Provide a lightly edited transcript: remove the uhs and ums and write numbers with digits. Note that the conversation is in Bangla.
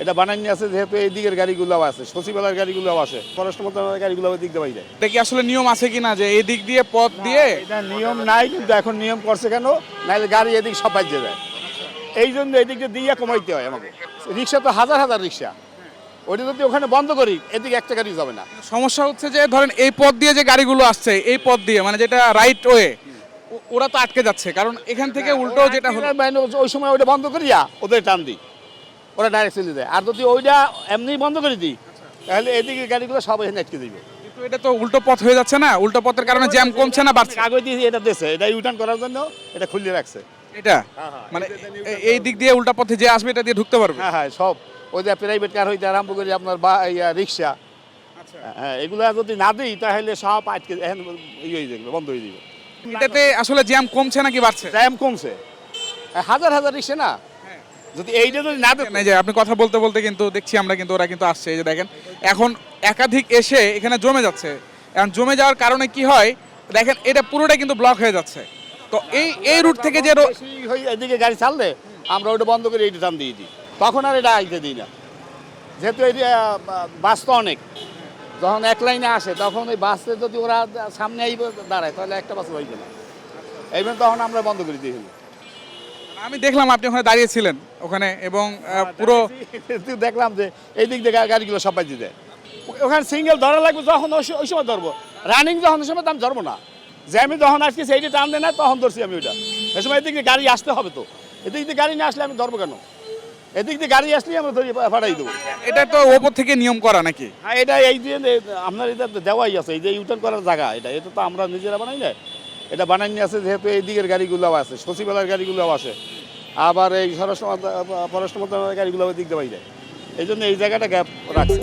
এটা বানাই নিয়ে আছে, যেহেতু এই দিকের গাড়িগুলোও আছে, সচিবালয়ের গাড়িগুলোও আসে, পররাষ্ট্র মন্ত্রণালয়ের গাড়িগুলো ওই দিক দিয়ে বাইরে। এটা কি আসলে নিয়ম আছে কিনা যে এই দিক দিয়ে পথ দিয়ে? এটা নিয়ম নাই, কিন্তু এখন নিয়ম করছে কেন, নাহলে গাড়ি এদিক সব বাজে যায়। এই জন্য এদিকে দিয়ে কমাইতে হয় আমাকে। রিক্সা তো হাজার হাজার রিক্সা, ওইটা যদি ওখানে বন্ধ করি এদিকে একটা গাড়ি যাবে না। সমস্যা হচ্ছে যে ধরেন এই পথ দিয়ে যে গাড়িগুলো আসছে, এই পথ দিয়ে মানে যেটা রাইট ওয়ে, ওরা তো আটকে যাচ্ছে, কারণ এখান থেকে উল্টো যেটা হলো। ওই সময় ওইটা বন্ধ করিয়া ওদের টান দিই, ওরা ডাইরেক্ট চলে যায়। আর যদি ওইটা এমনি বন্ধ করে দিই, তাহলে এদিকে গাড়িগুলো সব এখানে আটকে দিবে। কিন্তু এটা তো উল্টো পথ হয়ে যাচ্ছে না? উল্টো পথের কারণে জ্যাম কমছে না বাড়ছে? কাগজ দিয়ে এটা দিয়েছে, এটা ইউটার্ন করার জন্য এটা খুলে রাখছে। এটা হ্যাঁ, হ্যাঁ, মানে এই এই দিক দিয়ে উল্টা পথে যে আসবে এটা দিয়ে ঢুকতে পারবে? হ্যাঁ হ্যাঁ, সব ওই যে প্রাইভেট কার হইতে আরম্ভ করি আপনার বা রিক্সা, হ্যাঁ, এগুলো যদি না দিই তাহলে সব আটকে এখন ইয়ে হয়ে যাবে, বন্ধ হয়ে যাবে। এটাতে আসলে জ্যাম কমছে নাকি বাড়ছে? জ্যাম কমছে, হাজার হাজার রিক্সা না, যদি এইটা যদি না দেয়। এই যে আপনি কথা বলতে বলতে কিন্তু দেখছি আমরা কিন্তু ওরা কিন্তু আসছে, এই যে দেখেন এখন একাধিক এসে এখানে জমে যাচ্ছে। এখন জমে যাওয়ার কারণে কি হয় দেখেন, এটা পুরোটা কিন্তু ব্লক হয়ে যাচ্ছে। তো এই রুট থেকে যে এদিকে গাড়ি চাললে আমরা ওটা বন্ধ করে এইটা টান দিয়ে দিই, তখন আর এটা আইতে দিই না। যেহেতু এই বাস তো অনেক, যখন এক লাইনে আসে তখন ওই বাসে যদি ওরা সামনে দাঁড়ায় তাহলে একটা বাস হইবে না, এইবার তখন আমরা বন্ধ করে দিই। আমি দেখলাম আপনি ওখানে দাঁড়িয়েছিলেন ওখানে, এবং পুরো দেখলাম যে এই দিক দিয়ে গাড়িগুলো সব বাজিয়ে দেয়। ওখানে সিঙ্গেল ধরা লাগবে যখন ওই সময় ধরবো, রানিং যখন ওই সময় তো আমি ধরবো না। যে আমি যখন আসছি সেইটা টান দেয় না তখন ধরছি আমি ওইটা। এই সময় এদিক দিয়ে গাড়ি আসতে হবে, তো এদিক দিয়ে গাড়ি না আসলে আমি ধরবো কেন? এদিক দিয়ে গাড়ি আসলেই আমরা ধরি ফাটাই দেবো। এটা তো ওপর থেকে নিয়ম করা নাকি? হ্যাঁ, এটা এই যে আপনার এটা দেওয়াই আছে, এই যে ইউটার্ন করার জায়গা, এটা তো আমরা নিজেরা বানাই না, এটা বানাই নিয়ে আছে, যেহেতু এই দিকের গাড়িগুলোও আছে, সচিবালয়ের গাড়িগুলোও আসে, আবার এই পররাষ্ট্র মন্ত্রণালয়ের গাড়িগুলো ওই দিক দিয়ে বাইরে। এই জন্য এই জায়গাটা গ্যাপ রাখছে।